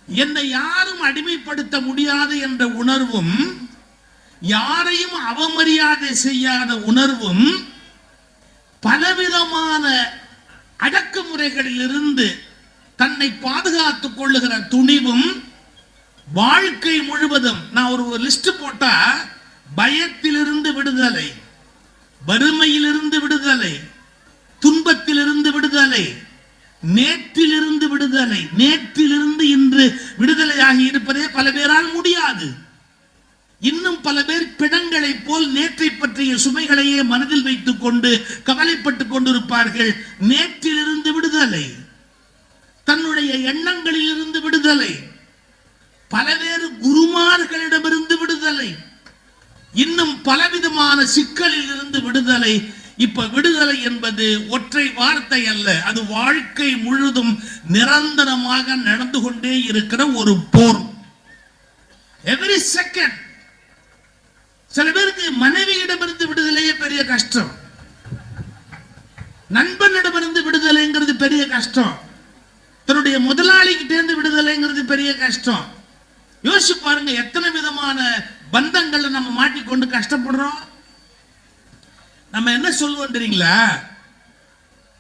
என்னை யாரும் அடிமைப்படுத்த முடியாது என்ற உணர்வும், யாரையும் அவமரியாதை செய்யாத உணர்வும், பலவிதமான அடக்குமுறைகளில் இருந்து தன்னை பாதுகாத்துக் கொள்ளுகிற துணிவும், வாழ்க்கை முழுவதும் நான் ஒரு லிஸ்ட் போட்டா, பயத்திலிருந்து விடுதலை, வறுமையிலிருந்து விடுதலை, துன்பத்திலிருந்து விடுதலை, நேற்றிலிருந்து விடுதலை, நேற்றிலிருந்து இன்று விடுதலையாகி இருப்பதே பல பேரால் முடியாது. இன்னும் பல பேர் பிணங்களை போல் நேற்றை பற்றிய சுமைகளையே மனதில் வைத்துக் கொண்டு கவலைப்பட்டுக் கொண்டிருப்பார்கள். நேற்றிலிருந்து விடுதலை, தன்னுடைய எண்ணங்களில் இருந்து விடுதலை, பலவேறு குருமார்களிடமிருந்து விடுதலை, இன்னும் பலவிதமான சிக்கலில் இருந்து விடுதலை. இப்ப விடுதலை என்பது ஒற்றை வார்த்தை அல்ல, அது வாழ்க்கை முழுதும் நிரந்தரமாக நடந்து கொண்டே இருக்கிற ஒரு போர். Every second. சில பேருக்கு மனைவியிடமிருந்து விடுதலையே பெரிய கஷ்டம், நண்பனிடமிருந்து விடுதலைங்கிறது பெரிய கஷ்டம், தன்னுடைய முதலாளிகிட்டேருந்து விடுதலைங்கிறது பெரிய கஷ்டம். யோசிச்சு பாருங்க, எத்தனை விதமான பந்தங்களை நம்ம மாட்டிக்கொண்டு கஷ்டப்படுறோம். நம்ம என்ன சொல்லுவோம் தெரியுங்களா?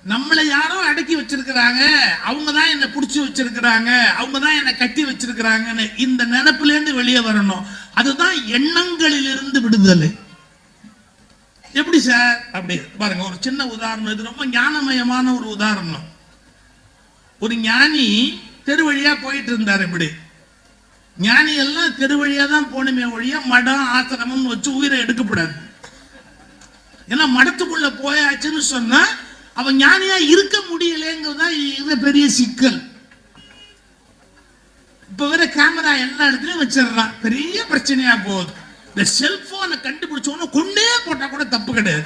நம்மளை யாரோ அடக்கி வச்சிருக்கிறாங்க, அவங்க தான் என்னை பிடிச்சி வச்சிருக்கிறாங்க, அவங்க தான் என்னை கட்டி வச்சிருக்கிறாங்கன்னு இந்த நினைப்பிலேருந்து வெளியே வரணும். அதுதான் எண்ணங்களில் இருந்து விடுதலை. எப்படி சார்? அப்படி பாருங்க, ஒரு சின்ன உதாரணம், இது ரொம்ப ஞானமயமான ஒரு உதாரணம். ஒரு ஞானி தெரு வழியா போயிட்டு இருந்தார். இப்படி ஞானி எல்லாம் தெரு வழியா தான் போகணுமே ஒழிய மடம் ஆசிரமம் வச்சு உயிரை எடுக்கப்படாது. ஏன்னா மடத்துக்குள்ள போயாச்சுன்னு சொன்னா அவன் ஞானியா இருக்க முடியலங்கிறதா பெரிய சிக்கல். இப்ப வேற கேமரா எல்லா இடத்துலயும் வச்சிடறான், பெரிய பிரச்சனையா போகுது. இந்த செல்போனை கண்டுபிடிச்சோன்னு கொண்டே போட்டா கூட தப்பு கிடையாது.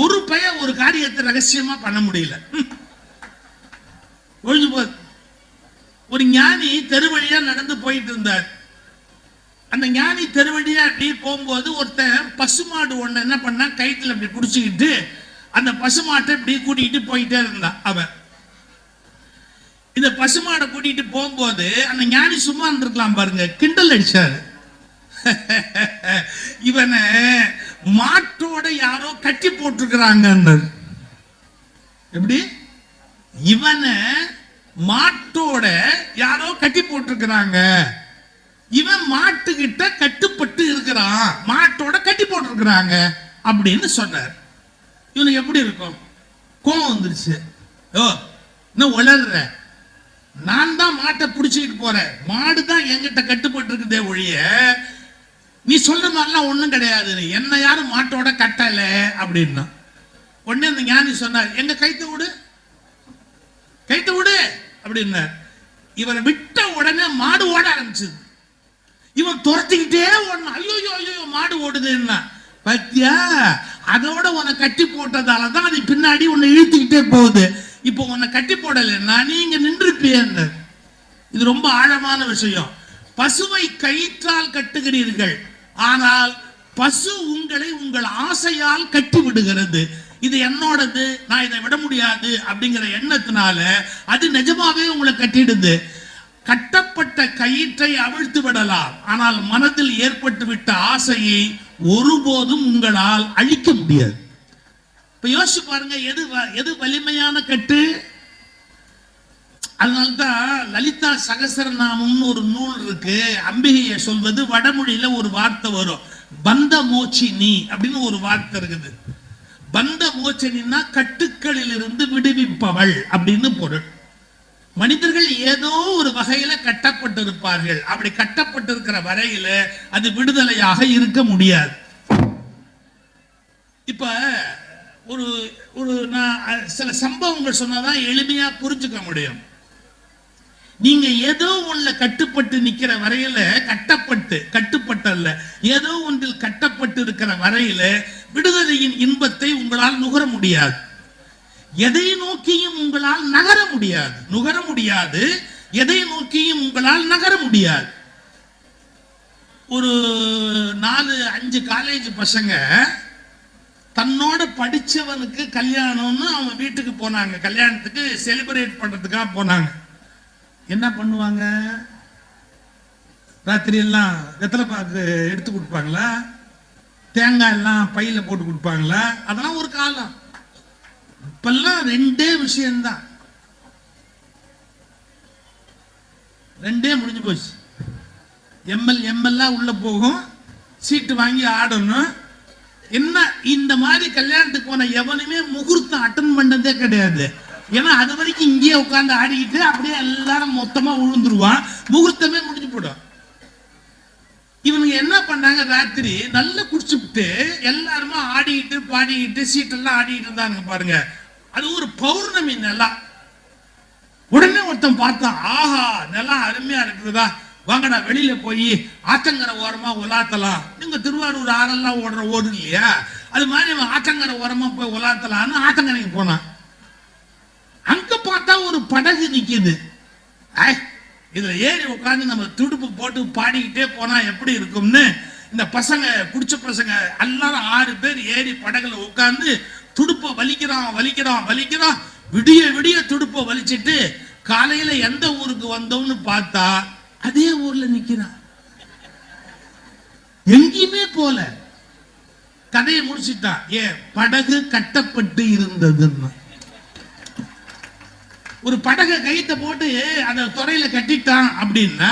ஒரு பையன் ஒரு காரியத்தை ரகசியமா பண்ண முடியல, ஒழிஞ்சு போகுது. ஒரு ஞானி தெரு வழியா நடந்து போயிட்டு இருந்தார். அந்த ஞானி தெரு வழியா அப்படி போகும்போது ஒருத்தன் பசுமாடு ஒண்ணு என்ன பண்ணா, கைத்துல அப்படி பிடிச்சிக்கிட்டு அந்த பசுமாட்டை இப்படி கூட்டிகிட்டு போயிட்டே இருந்தான். அவன் இந்த பசுமாடை கூட்டிட்டு போகும்போது அந்த ஞானி சும்மா இருந்திருக்கலாம் பாருங்க, கிண்டல் அடிச்சாரு. இவனை மாட்டோட யாரோ கட்டி போட்டிருக்கிறாங்க. எப்படி? இவனை மாட்டோட யாரோ கட்டி போட்டிருக்கிறாங்க, இவன் மாட்டுக்கிட்ட கட்டுப்பட்டு இருக்கிறான், மாட்டோட கட்டி போட்டிருக்கிறாங்க அப்படின்னு சொன்னார். இவனுக்கு எப்படி இருக்கும்? கோவம் வந்துருச்சு. ஓ, இன்னும் உளர்ற, நான் தான் மாட்டை பிடிச்சிக்கிட்டு போறேன், மாடு தான் என்கிட்ட கட்டுப்பட்டு இருக்குதே ஒழிய நீ சொல்ற மாதிரிலாம் ஒண்ணும் கிடையாது, என்ன யாரும் மாட்டோட கட்டல அப்படின்னா. உடனே அந்த ஞானி சொன்னார், எங்க கைத்த விடு, கைத்த விடு அப்படின்னா. இவரை விட்ட உடனே மாடு ஓட ஆரம்பிச்சது. இவன் துரத்திக்கிட்டே ஓடணும். ஐயோ ஐயோ மாடு ஓடுதுன்னா, பத்தியா அதோட உன்னை கட்டி போட்டதாலதான் அது பின்னாடி உன்னை இழுத்துக்கிட்டே போகுது. இப்போ உன்னை கட்டி போடலைன்னா நீங்க நின்றுப்பீங்க. இது ரொம்ப ஆழமான விஷயம். பசுவை கயிற்றால் கட்டுகிறீர்கள், ஆனால் பசு உங்களை உங்கள் ஆசையால் கட்டி விடுகிறது. இது என்னோடது, நான் இதை விட முடியாது அப்படிங்கிற எண்ணத்தினால அது நிஜமாவே உங்களை கட்டிடுது. கட்டப்பட்ட கயிற்றை அவிழ்த்து விடலாம், ஆனால் மனதில் ஏற்பட்டு விட்ட ஆசையை ஒருபோதும் உங்களால் அழிக்க முடியாது. இப்ப யோசிச்சு பாருங்க, எது வலிமையான கட்டு? அதனால்தான் லலிதா சகசரநாமம்னு ஒரு நூல் இருக்கு. அம்பிகையை சொல்வது வடமொழியில ஒரு வார்த்தை வரும், பந்த மோச்சினி அப்படின்னு ஒரு வார்த்தை இருக்குது. பந்த மோச்சினா கட்டுக்களில் இருந்து விடுவிப்பவள் அப்படின்னு பொருள். மனிதர்கள் ஏதோ ஒரு வகையில கட்டப்பட்டிருப்பார்கள். அப்படி கட்டப்பட்டிருக்கிற வரையில அது விடுதலையாக இருக்க முடியாது. இப்ப ஒரு நான் சில சம்பவங்கள் சொன்னாதான் எளிமையா புரிஞ்சுக்க முடியும். நீங்க ஏதோ ஒண்ணுல கட்டுப்பட்டு நிக்கிற வரையில, கட்டுப்பட்டல்ல, ஏதோ ஒன்றில் கட்டப்பட்டு இருக்கிற வரையில விடுதலையின் இன்பத்தை உங்களால் நுகர முடியாது. எதை நோக்கியும் உங்களால் நுகர முடியாது. எதை நோக்கியும் உங்களால் நகர முடியாது. ஒரு 4-5 காலேஜ் பசங்க தன்னோட படிச்சவனுக்கு கல்யாணம்னு அவன் வீட்டுக்கு போனாங்க. கல்யாணத்துக்கு செலிப்ரேட் பண்றதுக்காக போனாங்க. என்ன பண்ணுவாங்க? ராத்திரி எல்லாம் வெத்தலை பாக்கு எடுத்து கொடுப்பாங்களா, தேங்காய் எல்லாம் பையில போட்டு கொடுப்பாங்களா? அதெல்லாம் ஒரு காலம். இப்பெல்லாம் ரெண்டே விஷயம்தான், ரெண்டே முடிஞ்சு போச்சு. எம்எல்லாம் உள்ள போகும், சீட்டு வாங்கி ஆடணும். என்ன இந்த மாதிரி கல்யாணத்துக்கு போன எவனுமே முகூர்த்தம் அட்டன் பண்ணதே கிடையாது. ஏன்னா அது வரைக்கும் இங்கேயே உட்கார்ந்து ஆடிக்கிட்டு அப்படியே எல்லாரும் மொத்தமா விழுந்துருவான், முகூர்த்தமே முடிஞ்சு போடும். இவனுங்க என்ன பண்ணாங்க, ராத்திரி நல்லா குடிச்சுட்டு எல்லாருமே ஆடிக்கிட்டு பாடிக்கிட்டு சீட்டெல்லாம் ஆடிக்கிட்டு இருந்தாங்க பாருங்க. அது ஒரு பௌர்ணமி நிலா. உடனே ஒருத்தன் பார்த்தான், ஆஹா நிலம் அருமையா இருக்குதா, வாங்கடா வெளியில போய் ஆற்றங்கரை ஓரமா உலாத்தலாம். நீங்க திருவாரூர் ஆறெல்லாம் ஓடுற ஓடு இல்லையா, அது மாதிரி ஆற்றங்கரை ஓரமா போய் உலாத்தலான்னு ஆற்றங்கரைக்கு போனான். அங்க பார்த்தா ஒரு படகு நிக்குது. இதுல ஏறி உட்காந்து நம்ம துடுப்பு போட்டு பாடிக்கிட்டே போனா எப்படி இருக்கும்னு இந்த பசங்க, குடிச்ச பசங்க எல்லாரும் 6 பேர் ஏறி படகுல உட்காந்து துடுப்பை வலிக்கிறான். விடிய விடிய துடுப்பை வலிச்சிட்டு காலையில எந்த ஊருக்கு வந்தோம்னு பார்த்தா அதே ஊர்ல நிக்கிறான், எங்கேயுமே போல. கதையை முடிச்சிட்டான். படகு கட்டப்பட்டு இருந்ததுன்னு. ஒரு படகை கைத்த போட்டு அந்த துறையில கட்டிட்டான் அப்படின்னா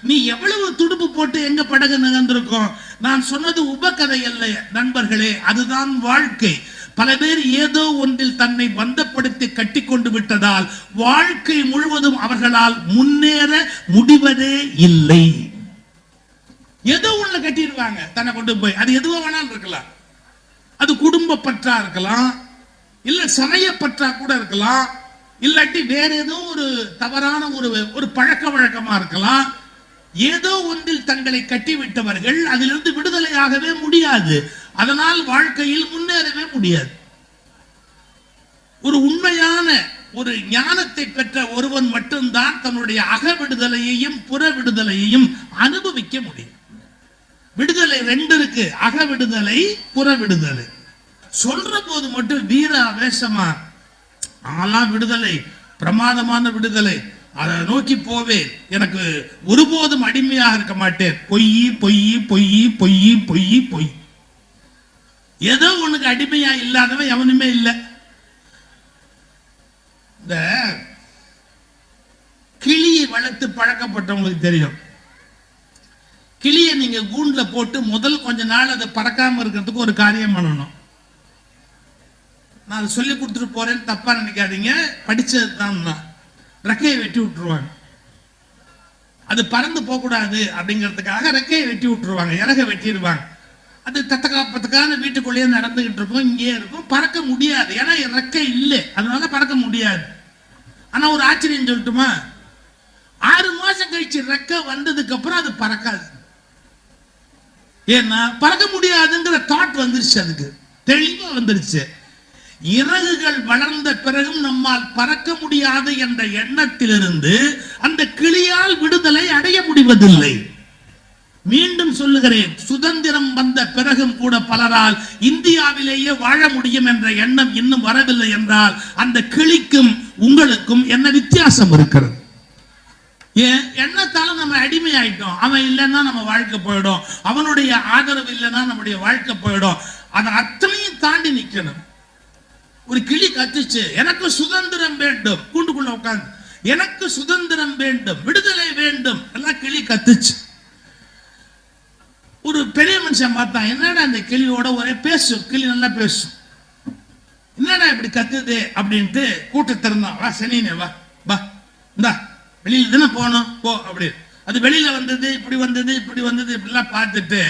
நீ எவ்வளவு துடுப்பு போட்டு எங்க படகு நகர்ந்திருக்கும். நான் சொன்னது உபகதை அல்ல நண்பர்களே, அதுதான் வாழ்க்கை. பல பேர் ஏதோ ஒன்றில் தன்னை பந்தப்படுத்தி கட்டி கொண்டு விட்டதால் வாழ்க்கை முழுவதும் அவர்களால் முன்னேற முடிவதே இல்லை. ஏதோ ஒண்ணு கட்டிடுவாங்க தன்னை கொண்டு போய், அது எதுவோ வேணாலும் இருக்கலாம். அது குடும்ப பற்றா இருக்கலாம், இல்ல சமய பற்றா கூட இருக்கலாம், இல்லாட்டி வேற ஏதோ ஒரு தவறான ஒரு பழக்க வழக்கமா இருக்கலாம். ஏதோ ஒன்றில் தங்களை கட்டிவிட்டவர்கள் அதிலிருந்து விடுதலையாகவே முடியாது. அதனால் வாழ்க்கையில் முன்னேறவே முடியாது. ஒரு உண்மையான ஒரு ஞானத்தை பெற்ற ஒருவன் மட்டும்தான் தன்னுடைய அக விடுதலையையும் புற விடுதலையையும் அனுபவிக்க முடியும். விடுதலை 2 இருக்கு, அக விடுதலை, புற விடுதலை. சொல்ற போது மட்டும் வீர ஆவேசமா ஆலாம் விடுதலை, பிரமாதமான விடுதலை, அதை நோக்கி போவேன், எனக்கு ஒருபோதும் அடிமையாக இருக்க மாட்டேன். பொய் பொய் பொய் பொய் பொய் பொய். ஏதோ உனக்கு அடிமையா இல்லாதவன் எவனுமே இல்லை. இந்த கிளியை வளர்த்து பழக்கப்பட்டவங்களுக்கு தெரியும். கிளியை நீங்க கூண்டுல போட்டு முதல் கொஞ்ச நாள் அதை பறக்காம இருக்கிறதுக்கு ஒரு காரியம் பண்ணணும். நான் சொல்லி கொடுத்துட்டு போறேன்னு தப்பா நினைக்காதீங்க, படிச்சது தான். ரெக்கையை வெட்டி விட்டுருவாங்க. அது பறந்து போகக்கூடாது அப்படிங்கிறதுக்காக ரெக்கையை வெட்டி விட்டுருவாங்க, இறக வெட்டிடுவாங்க. அது தத்தக்கான வீட்டுக்குள்ளேயே நடந்துகிட்டு இருக்கும், இங்கே இருக்கும், பறக்க முடியாது. ஏன்னா ரெக்கை இல்லை, அதனால பறக்க முடியாது. ஆனா ஒரு ஆச்சரியம் சொல்லட்டுமா, 6 மாசம் கழிச்சு ரெக்கை வந்ததுக்கு அப்புறம் அது பறக்காது. ஏன்னா பறக்க முடியாதுங்கிற தாட் வந்துருச்சு, அதுக்கு தெளிவா வந்துருச்சு. இறகுகள் வளர்ந்த பிறகும் நம்மால் பறக்க முடியாது என்ற எண்ணத்திலிருந்து அந்த கிளியால் விடுதலை அடைய முடிவதில்லை. மீண்டும் சொல்லுகிறேன், சுதந்திரம் வந்த பிறகும் கூட பலரால் இந்தியாவிலேயே வாழ முடியும் என்ற எண்ணம் இன்னும் வரவில்லை என்றால் அந்த கிளிக்கும் உங்களுக்கும் என்ன வித்தியாசம் இருக்கிறது? ஏன் எண்ணத்தால நம்ம அடிமை ஆயிட்டோம். அவன் இல்லைன்னா நம்ம வாழ்க்கை போயிடும், அவனுடைய ஆதரவு இல்லைன்னா நம்முடைய வாழ்க்கை போயிடும். அதை அத்தனையும் தாண்டி நிக்கணும். ஒரு கிளி கத்துச்சு, எனக்கு சுதந்திரம் வேண்டும், கூண்டுக்குள்ள உட்கார்ந்து எனக்கு சுதந்திரம் வேண்டும், விடுதலை வேண்டும், எல்லாம் கிளி கத்துச்சு. ஒரு பெரிய மனுஷன் பார்த்தான், என்னடா இந்த கிளியோட ஒரே பேசும், கிளி நல்லா பேசும், என்னடா இப்படி கத்துது அப்படின்ட்டு கூட்ட திறந்தான். வா சனினே வா வா, இந்தா வெளியில தானே போனோம் போ அப்படி. அது வெளியில வந்தது, இப்படி வந்தது, இப்படி வந்தது, இப்படிலாம் பார்த்துட்டு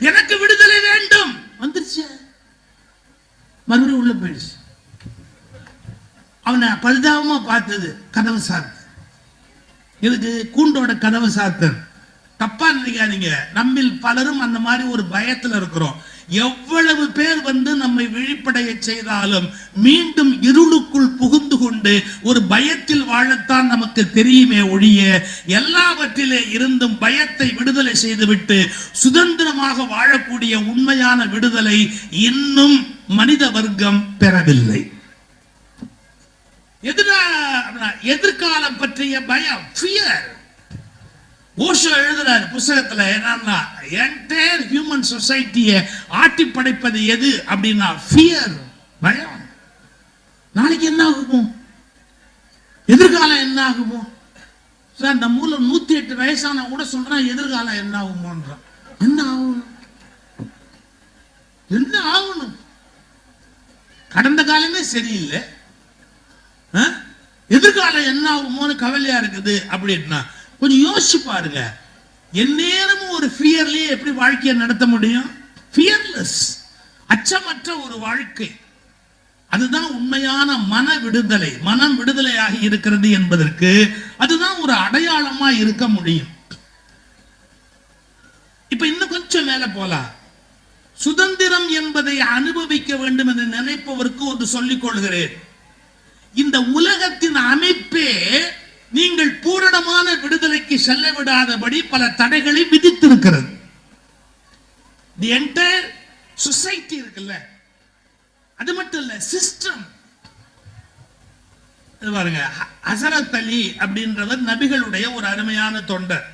எனக்கு விடுதலை வேண்டும் வந்துருச்சு. மறுபடியும் உள்ள போயிடுச்சு. அவனை பரிதாபமா பார்த்தது, கதவு சாத்து. இதுக்கு கூண்டோட கதவு சாத்தன். தப்பா நினைக்காதீங்க, நம்மில் பலரும் அந்த மாதிரி ஒரு பயத்துல இருக்கிறோம். எவ்வளவு பேர் வந்து நம்மை விழிப்படைய செய்தாலும் மீண்டும் இருளுக்குள் புகுந்து கொண்டு ஒரு பயத்தில் வாழத்தான் நமக்கு தெரியுமே ஒழிய எல்லாவற்றிலே இருந்தும் பயத்தை விடுதலை செய்துவிட்டு சுதந்திரமாக வாழக்கூடிய உண்மையான விடுதலை இன்னும் மனித வர்க்கம் பெறவில்லை. எதிர்காலம் பற்றிய பயம், ஃபியர். ஓஷோ எழுதுறாரு புத்தகத்துல என்னன்னா, என்டையர் ஹியூமன் சொசைட்டியை ஆட்டி படைப்பது எது அப்படின்னா ஃபியர், பயம். நாளைக்கு என்ன ஆகுமோ, எதிர்காலம் என்ன ஆகுமோ. சார் நம்ம ஊர்ல 108 வயசான கூட சொல்றான் எதிர்காலம் என்ன ஆகுமோன்றான். என்ன ஆகணும், என்ன ஆகணும்? கடந்த காலமே சரியில்லை, எதிர்காலம் என்ன ஆகுமோன்னு கவலையா இருக்குது அப்படின்னா கொஞ்சம் யோசிச்சு பாருங்க. எந்நேரமும் ஒரு ஃபியர்லயே எப்படி வாழ்க்கையை நடத்த முடியும்? ஃபியர்லெஸ், அச்சமற்ற ஒரு வாழ்க்கை. அதுதான் உண்மையான மன விடுதலை. மனம் விடுதலையாகி இருக்கிறது என்பதற்கு அதுதான் ஒரு அடையாளமா இருக்க முடியும். இப்ப இன்னும் கொஞ்சம் மேல போலாம். சுதந்திரம் என்பதை அனுபவிக்க வேண்டும் என்று நினைப்பவருக்கு ஒன்று சொல்லிக் கொள்கிறேன். இந்த உலகத்தின் அமைப்பே நீங்கள் பூரணமான விடுதலைக்கு செல்ல விடாதபடி பல தடைகளை விதித்திருக்கிறது. தி என்டையர் சொசைட்டி இருக்குல்ல, அது மட்டும் இல்ல, சிஸ்டம். பாருங்க, ஹசரத் அலி அப்படின்றவர் நபிகளுடைய ஒரு அருமையான தொண்டர்.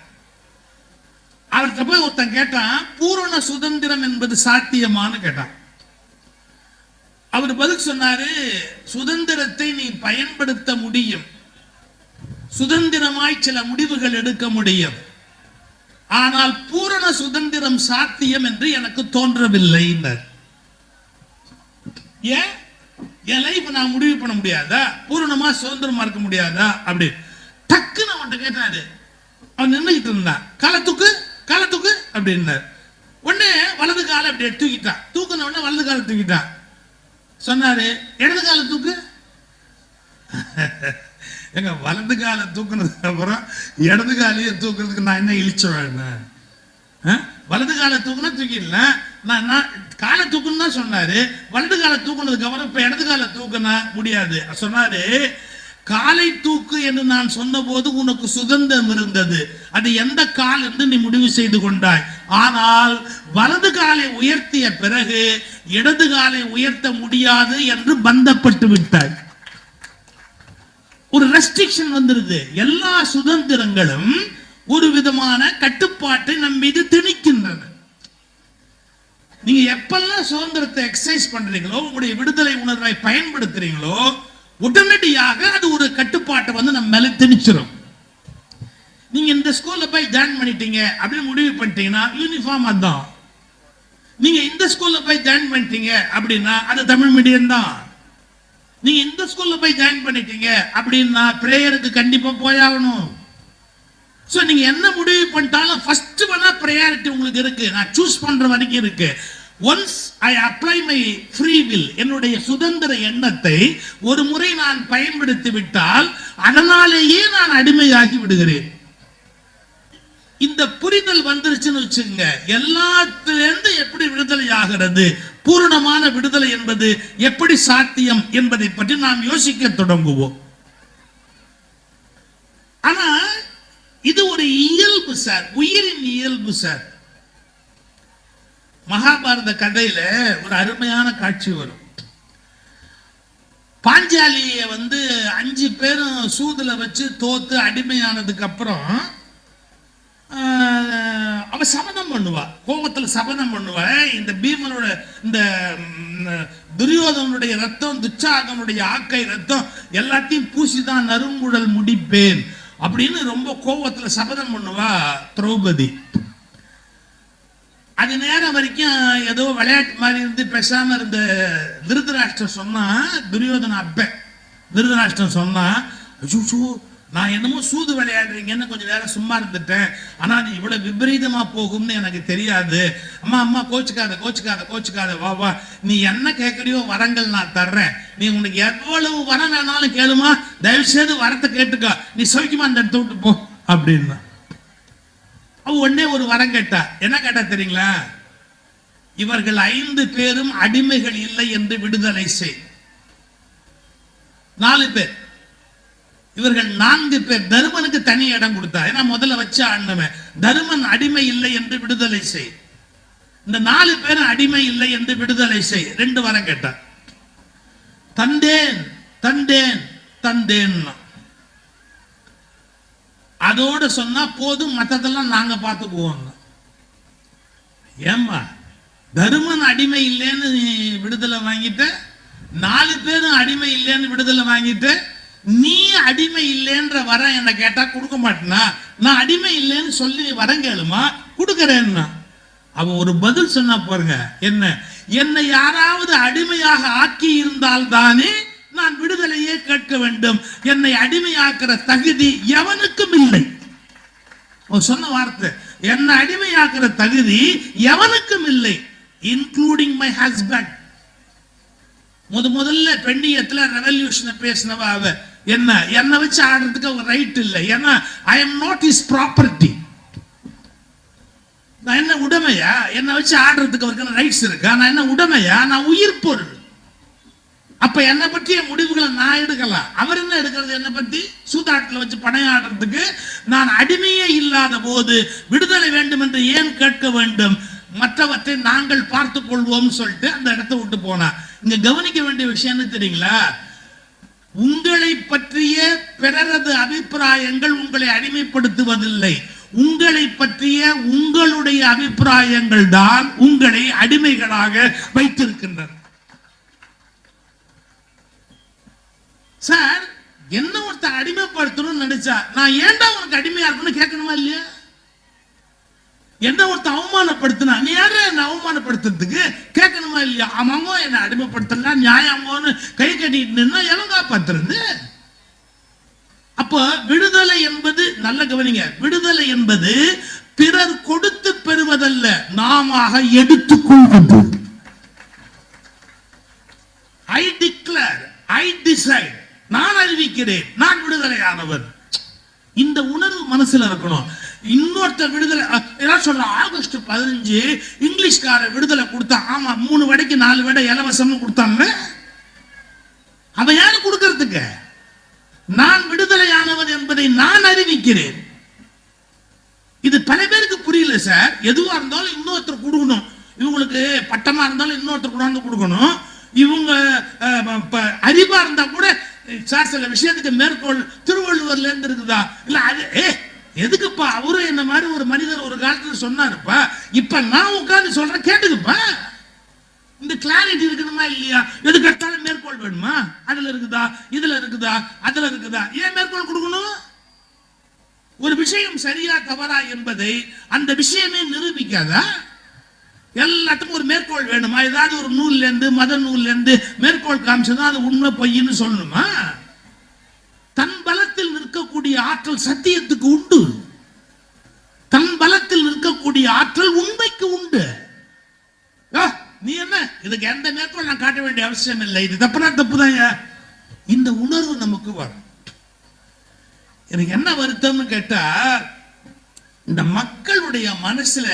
அவர்கிட்ட போய் ஒருத்தன் கேட்டான், பூரண சுதந்திரம் என்பது சாத்தியமானு கேட்டான். அவர் பதில் சொன்னாரு, சுதந்திரத்தை நீ பயன்படுத்த முடியும், சுதந்திரமாய் சில முடிவுகள் எடுக்க முடியும், ஆனால் பூரண சுதந்திரம் சாத்தியம் என்று எனக்கு தோன்றவில்லை. ஏன் என் லைஃப் நான் முடிவு பண்ண முடியாதா, பூரணமா சுதந்திரமா இருக்க முடியாதா அப்படி டக்குன்னு அவன்கிட்ட கேட்டாரு. அவன் நின்றுகிட்டு இருந்தான். காலத்துக்கு காலத்துக்கு அப்படின்னாரு. உடனே வலது காலை அப்படி தூக்கிட்டான். தூக்குன உடனே வலது காலை தூக்கிட்டான். சொன்னாரு, இடது காலை தூக்கு. எங்க வலது காலை தூக்குனதுக்கு அப்புறம் இடது காலையே தூக்குறதுக்கு நான் என்ன இழிச்ச வேணும்? வலது காலை தூக்குனா தூக்கிடலாம், நான் காலை தூக்குன்னு தான் சொன்னாரு. வலது காலை தூக்குனதுக்கு அப்புறம் இப்ப இடது காலை தூக்குனா முடியாது. சொன்னாரு, காலை தூக்கு என்று நான் சொன்ன போது உனக்கு சுதந்திரம் இருந்தது, அது எந்த கால் என்று நீ முடிவு செய்து கொண்டாய். ஆனால் வலது காலை உயர்த்திய பிறகு இடது காலை உயர்த்த முடியாது என்று பந்தப்பட்டு விட்டாய். ஒரு ரெஸ்ட்ரிக்ஷன் வந்துருது. எல்லா சுதந்திரங்களும் ஒரு விதமான கட்டுப்பாட்டை நம் மீது திணிக்கின்றன. நீங்க எப்பெல்லாம் சுதந்திரத்தை எக்ஸசைஸ் பண்றீங்களோ, உங்களுடைய விடுதலை உணர்வை பயன்படுத்துறீங்களோ, உடனடியாக அது ஒரு கட்டுப்பாட்டை வந்து நம்ம மேல திணிச்சிடும். நீங்க இந்த ஸ்கூல்ல போய் ஜாயின் பண்ணிட்டீங்க அப்படின்னு முடிவு பண்ணிட்டீங்கன்னா யூனிஃபார்ம் அதான். நீங்க இந்த ஸ்கூல்ல போய் ஜாயின் பண்ணிட்டீங்க அப்படின்னா அது தமிழ் மீடியம் தான். நீங்க இந்த ஸ்கூல்ல போய் ஜாயின் பண்ணிட்டீங்க அப்படின்னா பிரேயருக்கு கண்டிப்பா போயாகணும். சோ நீங்க என்ன முடிவு பண்ணிட்டாலும் ஃபர்ஸ்ட் வேணா பிரையாரிட்டி உங்களுக்கு இருக்கு, நான் சூஸ் பண்ற வரைக்கும் இருக்கு. Once I apply my free will, என்னுடைய சுதந்திர எண்ணத்தை ஒரு முறை நான் பயன்படுத்தி விட்டால் அதனாலேயே நான் அடிமையாகி விடுகிறேன். இந்த புரிதல் வந்துருச்சுன்னு வச்சுங்க, எல்லாத்திலிருந்து எப்படி விடுதலை ஆகிறது, பூரணமான விடுதலை என்பது எப்படி சாத்தியம் என்பதை பற்றி நாம் யோசிக்க தொடங்குவோம். ஆனா இது ஒரு இயல்பு சார், உயிரின் இயல்பு சார். மகாபாரத கதையில ஒரு அருமையான காட்சி வரும். பாஞ்சாலிய வந்து 5 பேரும் சூதுல வச்சு தோத்து அடிமையானதுக்கு அப்புறம் அவ சபதம் பண்ணுவா, கோபத்துல சபதம் பண்ணுவா, இந்த பீமனோட இந்த துரியோதனுடைய ரத்தம், துச்சாதனுடைய ஆக்கை ரத்தம் எல்லாத்தையும் பூசிதான் நறுங்குழல் முடிப்பேன் அப்படின்னு ரொம்ப கோபத்துல சபதம் பண்ணுவா திரௌபதி. அது நேரம் வரைக்கும் ஏதோ விளையாட்டு மாதிரி இருந்து பேசாம இருந்த திருதராஷ்டிரன் சொன்னா, துரியோதன அப்ப திருதராஷ்டிரன் சொன்னா, ஐயோ நான் என்னமோ சூது விளையாடுறீங்கன்னு கொஞ்ச நேரம் சும்மா இருந்துட்டேன், ஆனா அது இவ்வளவு விபரீதமா போகும்னு எனக்கு தெரியாது. அம்மா அம்மா கோச்சுக்காத கோச்சுக்காத கோச்சுக்காத, வா வா, நீ என்ன கேட்கறியோ வரங்கள் நான் தர்றேன், நீ உனக்கு எவ்வளவு வரம் வேணாலும் கேளுமா, தயவு செய்து வரத்தை கேட்டுக்கா, நீ சௌக்கியமா அந்த இடத்த விட்டு போ அப்படின்னா. அவ உடனே ஒரு வரம் கேட்டா. என்ன கேட்டா தெரியுங்களா? இவர்கள் 5 பேரும் அடிமைகள் இல்லை என்று விடுதலை செய். 4 பேர், இவர்கள் 4 பேர். தருமனுக்கு தனி இடம் கொடுத்தா, ஏன்னா முதல்ல வச்சு ஆண்டவன். தருமன் அடிமை இல்லை என்று விடுதலை செய். இந்த 4 பேரும் அடிமை இல்லை என்று விடுதலை செய். 2 வரம் கேட்டா. தந்தேன் தந்தேன் தந்தேன். அதோட சொன்னா போதும், மற்றதெல்லாம் நாங்க பார்த்துக்குவோம். ஏம்மா தருமன் அடிமை இல்லைன்னு விடுதலை வாங்கிட்டு, 4 பேரும் அடிமை இல்லைன்னு விடுதலை வாங்கிட்டு, நீ அடிமை இல்லைன்ற வர என்ன கேட்டா கொடுக்க மாட்டேனா? நான் அடிமை இல்லைன்னு சொல்லி நீ வரம் கேளுமா, கொடுக்கறேன்னா. அவன் ஒரு பதில் சொன்னா பாருங்க, என்னை யாராவது அடிமையாக ஆக்கி இருந்தால் தானே நான் விடுதலையே கேட்க வேண்டும். என்னை அடிமையாக்குற தகுதி எவனுக்கும் இல்லை. சொன்ன வார்த்தை, என்னை அடிமையாக்குற தகுதி எவனுக்கும் இல்லை, இன்க்ளூடிங் மை ஹஸ்பண்ட். முதல்ல பெண்ணியத்துல ரெவல்யூஷனை பேசினவ அவ. என்ன வச்சு ஆடுறதுக்கு அவங்க ரைட் இல்லை. ஏன்னா I am not is property. நான் என்ன உடைமையா? என்ன வச்சு ஆடுறதுக்கு அவருக்கு ரைட்ஸ் இருக்கா? நான் என்ன உடைமையா? நான் உயிர் பொருள். அப்ப என்ன பற்றிய முடிவுகளை நான் எடுக்கலாம். அவர் என்ன எடுக்கிறது? என்ன பத்தி சூதாட்டில் வச்சு பணையாடுறதுக்கு நான் அடிமையே இல்லாத போது விடுதலை வேண்டும் என்று ஏன் கேட்க வேண்டும்? மற்றவற்றை நாங்கள் பார்த்துக் கொள்வோம் சொல்லிட்டு அந்த இடத்தை விட்டு போனா. இங்க கவனிக்க வேண்டிய விஷயம் என்ன தெரியுங்களா? உங்களை பற்றிய பிறரது அபிப்பிராயங்கள் உங்களை அடிமைப்படுத்துவதில்லை. உங்களை பற்றிய உங்களுடைய அபிப்பிராயங்கள் தான் உங்களை அடிமைகளாக வைத்திருக்கின்றன. சார், என்ன ஒருத்த அடிமைப்படுத்தணும்னு நினைச்சா நான் ஏன்டா உனக்கு அடிமையா இருக்கணும்னு கேட்கணுமா இல்லையா? என்ன ஒருத்த அவமானப்படுத்தினா நீ யார என்ன அவமானப்படுத்துறதுக்கு கேட்கணுமா இல்லையா? ஆமாங்கோ, என்ன அடிமைப்படுத்தலாம் நியாயமோன்னு கை கட்டிட்டு நின்னா எவன் காப்பாத்துறது? அப்ப விடுதலை என்பது, நல்ல கவனிங்க, விடுதலை என்பது பிறர் கொடுத்து பெறுவதல்ல, நாம எடுத்துக்கொள்வது. ஐ டிக்ளேர், ஐ டிசைட், நான் அறிவிக்கிறேன், நான் விடுதலையானவர். இந்த உணர்வு மனசுல இருக்கணும். இன்னொருத்த விடுதலை சொல்ற, ஆகஸ்ட் 15 இங்கிலீஷ்கார விடுதலை கொடுத்தா, ஆமா 3 வடைக்கு 4 வடை இலவசம் கொடுத்தாங்க. அவன் யாரு கொடுக்கறதுக்கு? நான் விடுதலையானவன் என்பதை நான் அறிவிக்கிறேன். இது பல பேருக்கு புரியல சார். எதுவா இருந்தாலும் இன்னொருத்தர் கொடுக்கணும். இவங்களுக்கு பட்டமா இருந்தாலும் இன்னொருத்தர் கொண்டாந்து கொடுக்கணும். இவங்க அறிவா இருந்தா கூட சார் சில விஷயத்துக்கு மேற்கோள் திருவள்ளுவர்ல இருந்து இருக்குதா இல்ல, அது எதுக்குப்பா அவரும் என்ன மாதிரி ஒரு மனிதர் ஒரு காலத்துல சொன்னாருப்பா, இப்ப நான் உட்கார்ந்து சொல்றேன் கேட்டுக்குப்பா. இந்த கிளாரிட்டி இருக்கணுமா இல்லையா? எது கேட்டாலும் மேற்கோள் வேணுமா? அதுல இருக்குதா, இதுல இருக்குதா, அதுல இருக்குதா, ஏன் மேற்கோள் கொடுக்கணும்? ஒரு விஷயம் சரியா தவறா என்பதை அந்த விஷயமே நிரூபிக்காதா? எல்லாத்துக்கும் ஒரு மேற்கோள் வேணுமா? ஏதாவது ஒரு நூல்ல இருந்து, மத நூல்ல இருந்து மேற்கோள் காமிச்சதான் அது உண்மை பொய்ன்னு சொல்லணுமா? தன் பலத்தில் நிற்கக்கூடிய ஆற்றல் சத்தியத்துக்கு உண்டு. தன் பலத்தில் நிற்கக்கூடிய ஆற்றல் உண்மைக்கு உண்டு. நீ என்ன இதுக்கு எந்த மேற்கோள் நான் காட்ட வேண்டிய அவசியம் இல்லை. இது தப்புனா தப்புதான். இந்த உணர்வு நமக்கு வரும். எனக்கு என்ன வருத்தம்னு கேட்டா, இந்த மக்களுடைய மனசுல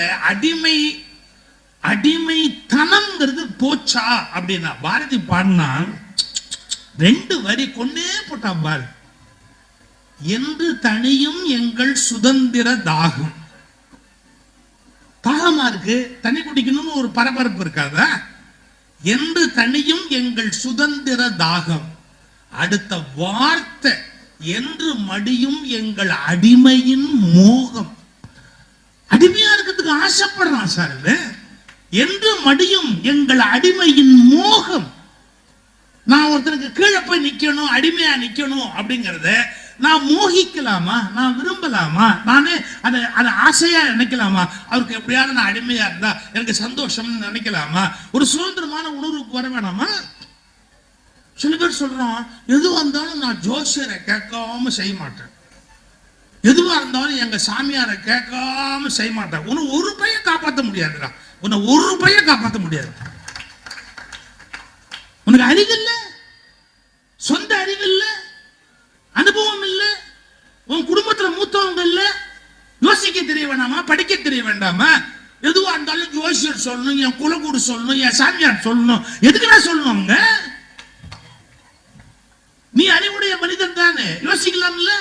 அடிமைத்தனம்ங்கிறது போச்சா அப்படின்னா, பாரதி பாடினா 2 வரி கொண்டே போட்டான் பாரு. என்று தனியும் எங்கள் சுதந்திர தாகம். தாகமா இருக்கு, தண்ணி குடிக்கணும்னு ஒரு பரபரப்பு இருக்காதா? என்று தனியும் எங்கள் சுதந்திர தாகம். அடுத்த வார்த்தை, என்று மடியும் எங்கள் அடிமையின் மோகம். அடிமையா இருக்கிறதுக்கு ஆசைப்படுறான் சார். என்று மடியும் எங்கள் அடிமையின் மோகம். நான் ஒருத்தருக்கு கீழே போய் நிக்கணும், அடிமையா நிக்கணும் அப்படிங்கறத நான் மோகிக்கலாமா? நான் விரும்பலாமா? நானே அதை ஆசையா நினைக்கலாமா? அவருக்கு எப்படியாவது நான் அடிமையா இருந்தா எனக்கு சந்தோஷம்னு நினைக்கலாமா? ஒரு சுதந்திரமான உணர்வுக்கு வர வேணாமா? சில பேர் சொல்றோம், எதுவா இருந்தாலும் நான் ஜோசியரை கேட்காம செய்ய மாட்டேன், எதுவா இருந்தாலும் எங்க சாமியாரை கேட்காம செய்ய மாட்டேன். உன்னை ஒரு பையன் காப்பாற்ற முடியாதுடா, உன்னை ஒரு பையன் காப்பாற்ற முடியாது. உனக்கு அறிவு இல்ல, சொந்த அறிவு இல்ல, அனுபவம் இல்ல, உன் குடும்பத்துல மூத்தவங்க இல்ல, யோசிக்க தெரிய வேண்டாமா? படிக்க தெரிய வேண்டாமா? எதுவா இருந்தாலும் ஜோசியர் சொல்லணும், என் குலக்கூடு சொல்லணும், என் சாமியார் சொல்லணும். எதுக்கு நான் சொல்லணும்? அவங்க நீ அறிவுடைய மனிதன் தானே, யோசிக்கலாம்ல.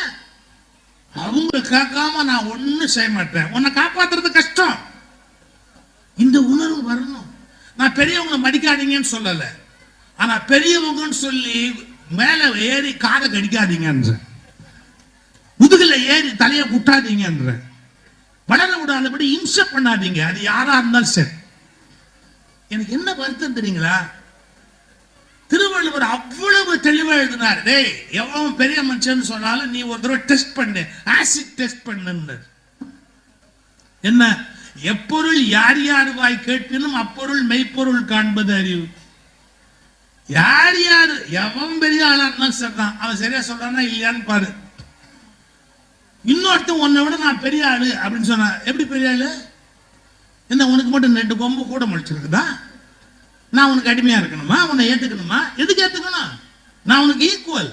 அவங்க கேட்காம நான் ஒண்ணு செய்ய மாட்டேன். உன்னை காப்பாத்துறது கஷ்டம். இந்த உணர்வு வரணும். நான் பெரியவங்களை மடிக்காதீங்கன்னு சொல்லல, ஆனா பெரியவங்கன்னு சொல்லி மேல ஏறி காதை கடிக்காதீங்க. முதுகுல ஏறி தலையை குட்டாதீங்கன்ற, வளர விடாதபடி இம்சை பண்ணாதீங்க, அது யாரா இருந்தாலும் சரி. எனக்கு என்ன வருத்தம் தெரியுங்களா, திருவள்ளுவர் அவ்வளவு தெளிவா எழுதினார். டேய், எவ்வளவு பெரிய மனுஷன் சொன்னாலும் நீ ஒரு தடவை டெஸ்ட் பண்ணு, ஆசிட் டெஸ்ட் பண்ணு. என்ன, எப்பொருள் யார் யார் வாய் கேட்பினும் அப்பொருள் மெய்ப்பொருள் காண்பது அறிவு. யார் யாரு எவன் பெரிய ஆளா இருந்தாலும் சரிதான், அவன் சரியா சொல்றானா இல்லையான்னு பாரு. இன்னொருத்தன் உன்னை விட நான் பெரிய ஆளு அப்படின்னு சொன்னா, எப்படி பெரிய ஆளு? என்ன, உனக்கு மட்டும் 2 கொம்பு கூட முளைச்சிருக்குதா? நான் உனக்கு அடிமையா இருக்கணுமா? உன்னை ஏத்துக்கணுமா? எதுக்கு ஏத்துக்கணும்? நான் உனக்கு ஈக்குவல்.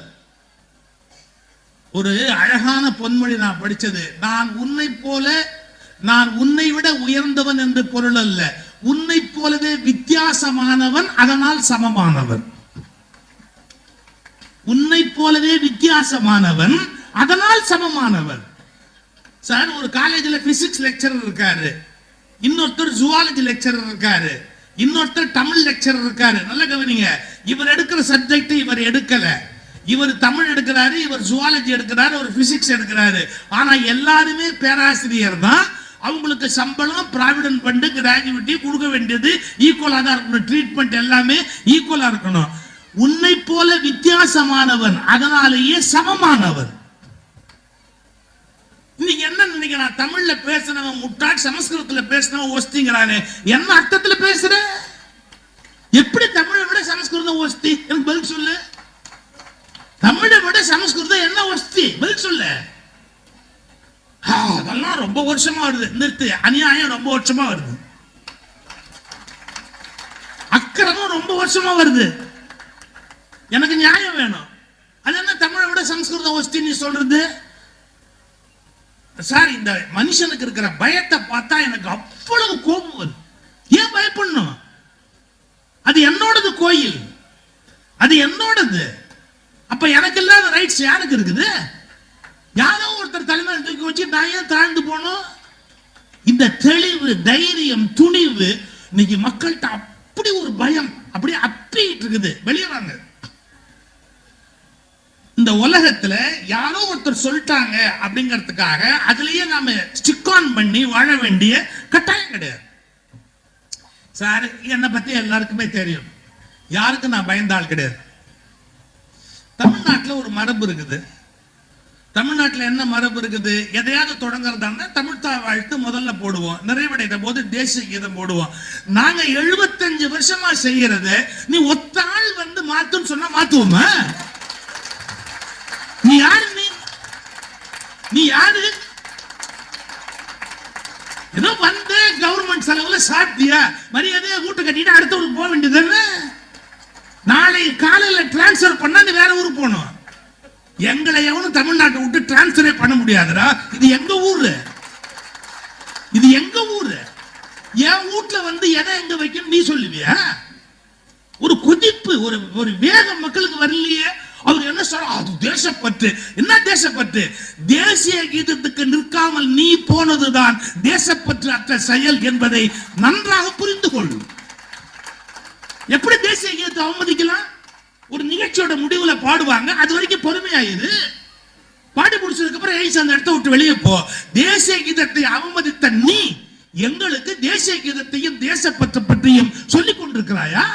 ஒரு அழகான பொன்மொழி நான் படிச்சது, நான் உன்னை விட உயர்ந்தவன் என்று பொருள் அல்ல, உன்னை போலவே வித்தியாசமானவன் அதனால் சமமானவன். உன்னை போலவே வித்தியாசமானவன் அதனால் சமமானவன். சார், ஒரு காலேஜ்ல பிசிக்ஸ் லெக்சரர் இருக்காரு, இன்னொருத்தர் ஜுவாலஜி லெக்சரர் இருக்காரு, இன்னொருத்தர் தமிழ் லெக்சரர் இருக்காரு. நல்ல கவனிங்க, இவர் எடுக்கிற சப்ஜெக்ட் இவர் எடுக்கல, இவர் தமிழ் எடுக்கிறாரு, இவர் ஜுவாலஜி எடுக்கிறாரு, ஒரு பிசிக்ஸ் எடுக்கிறாரு. ஆனா எல்லாருமே பேராசிரியர் தான். அவங்களுக்கு சம்பளம், ப்ராவிடன்ட் ஃபண்ட், கிராஜுவிட்டி கொடுக்க வேண்டியது ஈக்குவலா தான் இருக்கணும். ட்ரீட்மெண்ட் எல்லாமே ஈக்குவலா இருக்கணும். உன்னை போல வித்தியாசமானவன் அதனாலேயே சமமானவன். இன்னைக்கு என்ன நினைக்கிறான், தமிழ்ல பேசினவன் முட்டாள், சமஸ்கிருதத்துல பேசினவன் ஒஸ்திங்கிறானே. என்ன அர்த்தத்துல பேசுற? எப்படி தமிழை விட சமஸ்கிருதம் ஒஸ்தி? எனக்கு பதில் சொல்லு. தமிழை விட சமஸ்கிருதம் என்ன ஒஸ்தி? பதில் சொல்லு. அதெல்லாம் ரொம்ப வருஷமா வருது. நிறுத்து, அநியாயம் ரொம்ப வருஷமா வருது, அக்கிரமம் ரொம்ப வருஷமா வருது. எனக்கு நியாயம் வேணும். அது என்ன தமிழை விட சமஸ்கிருதம் ஒஸ்தி நீ சொல்றது? சார், இந்த மனுஷனுக்கு இருக்கிற பயத்தை பார்த்தா எனக்கு அவ்வளவு கோபம் வருது. ஏன் பயப்படணும்? அது என்னோடது கோயில், அது என்னோடது. அப்ப எனக்கு இல்லாத ரைட்ஸ் யாருக்கு இருக்குது? யாரோ ஒருத்தர் தலைமையில் தூக்கி வச்சு நான் ஏன் தாழ்ந்து போனோம்? இந்த தெளிவு, தைரியம், துணிவு இன்னைக்கு மக்கள்கிட்ட அப்படி ஒரு பயம் அப்படியே அப்பிட்டு இருக்குது. வெளியே வாங்க. இந்த உலகத்துல யாரோ ஒருத்தர் சொல்லிட்டாங்க அப்படிங்கிறதுக்காக அதுலயே நாம ஸ்டிக் ஆன் பண்ணி வாழ வேண்டிய கட்டாயம் கிடையாது. சார், என்னை பத்தி எல்லாருக்குமே தெரியும், யாருக்கு நான் பயந்தாள் கிடையாது. தமிழ்நாட்டில் ஒரு மரபு இருக்குது. தமிழ்நாட்டில் என்ன மரபு இருக்குது? எதையாவது தொடங்குறதா தமிழ் தாய் வாழ்த்து முதல்ல போடுவோம், நிறைவடைந்த போது தேசிய கீதம் போடுவோம். நாங்க 75 வருஷமா செய்யறது நீ ஒத்த ஆள் வந்து மாத்துன்னு சொன்னா மாத்துவோமா? நீ யாரு? நீ யாரு? ஏதோ வந்து கவர்மெண்ட் செலவுல சாப்பிட்டியா, மரியாதையா வீட்டு கட்டிட்டு அடுத்த ஊருக்கு போக வேண்டியது. நாளை காலையில டிரான்ஸ்பர் பண்ணா நீ வேற ஊருக்கு போகணும். எங்களை எவனும் தமிழ்நாட்டை விட்டு டிரான்ஸ்பரே பண்ண முடியாதுடா. இது எங்க ஊரு, இது எங்க ஊரு. என் வீட்டுல வந்து எதை எங்க வைக்கணும் நீ சொல்லுவியா? ஒரு கொதிப்பு, ஒரு வேகம் மக்களுக்கு வரலையே. அவர் என்ன சொல்ற? அது தேசப்பற்று. என்ன தேசப்பற்று? தேசிய கீதத்துக்கு நிற்காமல் நீ போனதுதான் தேசப்பற்று அற்ற செயல் என்பதை நன்றாக புரிந்து கொள்ளும். எப்படி தேசிய கீதத்தை அவமதிக்கலாம்? ஒரு நிகழ்ச்சியோட முடிவுல பாடுவாங்க, அது வரைக்கும் பொறுமையாயிரு. பாடி முடிச்சதுக்கு அப்புறம் அந்த இடத்தை விட்டு வெளியே போ. தேசிய கீதத்தை அவமதித்த நீ எங்களுக்கு தேசிய கீதத்தையும் தேசப்பற்று பற்றியும் சொல்லிக் கொண்டிருக்கிறாயா?